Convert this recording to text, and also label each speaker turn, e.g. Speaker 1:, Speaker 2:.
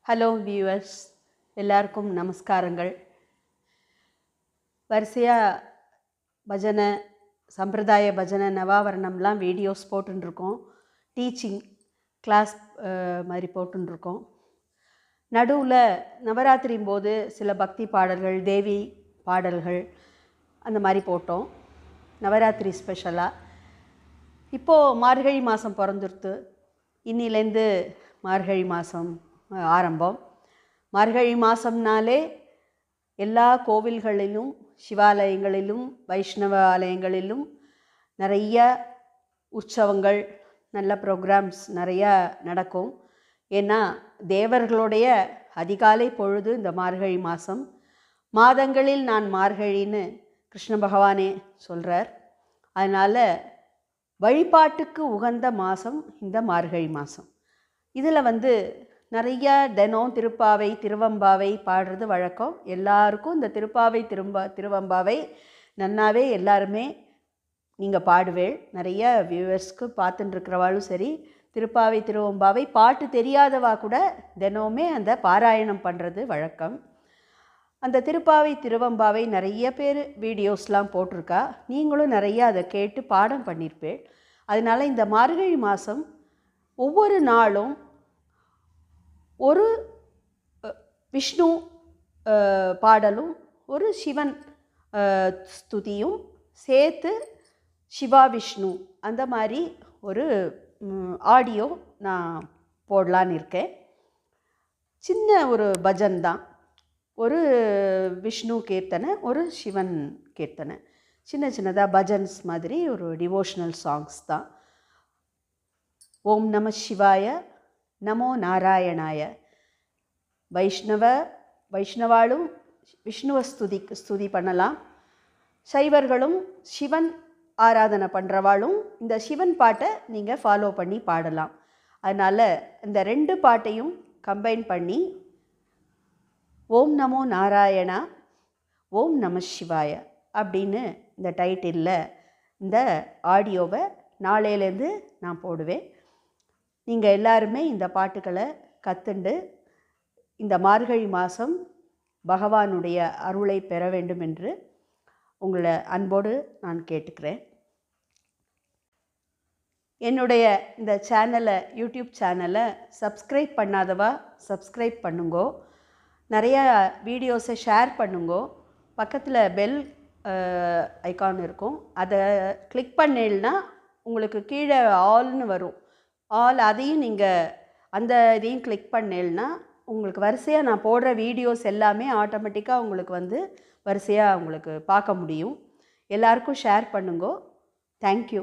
Speaker 1: Hello viewers, எல்லாருக்கும் நமஸ்காரங்கள். வரிசையாக பஜனை, சம்பிரதாய பஜனை, நவாவரணம்லாம் வீடியோஸ் போட்டுருக்கோம். டீச்சிங் கிளாஸ் மாதிரி போட்டுருக்கோம். நடுவில் நவராத்திரியும் போது சில பக்தி பாடல்கள், தேவி பாடல்கள் அந்த மாதிரி போட்டோம், நவராத்திரி ஸ்பெஷலாக. இப்போது மார்கழி மாதம் பிறந்துருத்து. இன்னிலேருந்து மார்கழி மாதம் ஆரம்பம். மார்கழி மாதம்னாலே எல்லா கோவில்களிலும், சிவாலயங்களிலும், வைஷ்ணவ ஆலயங்களிலும் நிறைய உற்சவங்கள், நல்ல ப்ரோக்ராம்ஸ் நிறையா நடக்கும். ஏன்னா தேவர்களுடைய அதிகாலை பொழுது இந்த மார்கழி மாதம். மாதங்களில் நான் மார்கழின்னு கிருஷ்ண பகவானே சொல்கிறார். அதனால் வழிபாட்டுக்கு உகந்த மாதம் இந்த மார்கழி மாதம். இதில் நிறைய தினம் திருப்பாவை, திருவம்பாவை பாடுறது வழக்கம். எல்லாருக்கும் இந்த திருப்பாவை திருவம்பாவை நன்னாவே எல்லாருமே நீங்கள் பாடுவேள். நிறைய வியூவர்ஸ்க்கு பார்த்துட்டுருக்கிறவாளும் சரி, திருப்பாவை திருவம்பாவை பாட்டு தெரியாதவா கூட தினமுமே அந்த பாராயணம் பண்ணுறது வழக்கம். அந்த திருப்பாவை திருவம்பாவை நிறைய பேர் வீடியோஸ்லாம் போட்டிருக்கா. நீங்களும் நிறைய அதை கேட்டு பாடம் பண்ணியிருப்பேள். அதனால் இந்த மார்கழி மாதம் ஒவ்வொரு நாளும் ஒரு விஷ்ணு பாடலும் ஒரு சிவன் ஸ்துதியும் சேர்த்து சிவா விஷ்ணு அந்த மாதிரி ஒரு ஆடியோ நான் போடலான்னு இருக்கேன். சின்ன ஒரு பஜன் தான், ஒரு விஷ்ணு கீர்த்தனை, ஒரு சிவன் கீர்த்தனை, சின்ன சின்னதாக பஜன்ஸ் மாதிரி ஒரு டிவோஷனல் சாங்ஸ் தான். ஓம் நம சிவாய, நமோ நாராயணாய. வைஷ்ணவாலும் விஷ்ணுவை ஸ்துதி பண்ணலாம். சைவர்களும் சிவன் ஆராதனை பண்ணுறவாளும் இந்த சிவன் பாட்டை நீங்கள் ஃபாலோ பண்ணி பாடலாம். அதனால் இந்த ரெண்டு பாட்டையும் கம்பைன் பண்ணி ஓம் நமோ நாராயணா, ஓம் நம சிவாய அப்படின்னு இந்த டைட்டிலில் இந்த ஆடியோவை நாளையிலேருந்து நான் போடுவேன். நீங்கள் எல்லாருமே இந்த பாட்டுக்களை கற்றுண்டு இந்த மார்கழி மாதம் பகவானுடைய அருளை பெற வேண்டும் என்று உங்களை அன்போடு நான் கேட்டுக்கிறேன். என்னுடைய இந்த சேனலை, யூடியூப் சேனலை சப்ஸ்கிரைப் பண்ணாதவா சப்ஸ்கிரைப் பண்ணுங்கோ. நிறையா வீடியோஸை ஷேர் பண்ணுங்கோ. பக்கத்தில் பெல் ஐக்கான் இருக்கும், அதை கிளிக் பண்ணேன்னா உங்களுக்கு கீழே ஆல்னு வரும். அதையும் நீங்கள் அந்த இதையும் கிளிக் பண்ணேன்னா உங்களுக்கு வரிசையாக நான் போடுற வீடியோஸ் எல்லாமே ஆட்டோமேட்டிக்காக உங்களுக்கு வரிசையாக உங்களுக்கு பார்க்க முடியும். எல்லாருக்கும் ஷேர் பண்ணுங்கோ. தேங்க்யூ.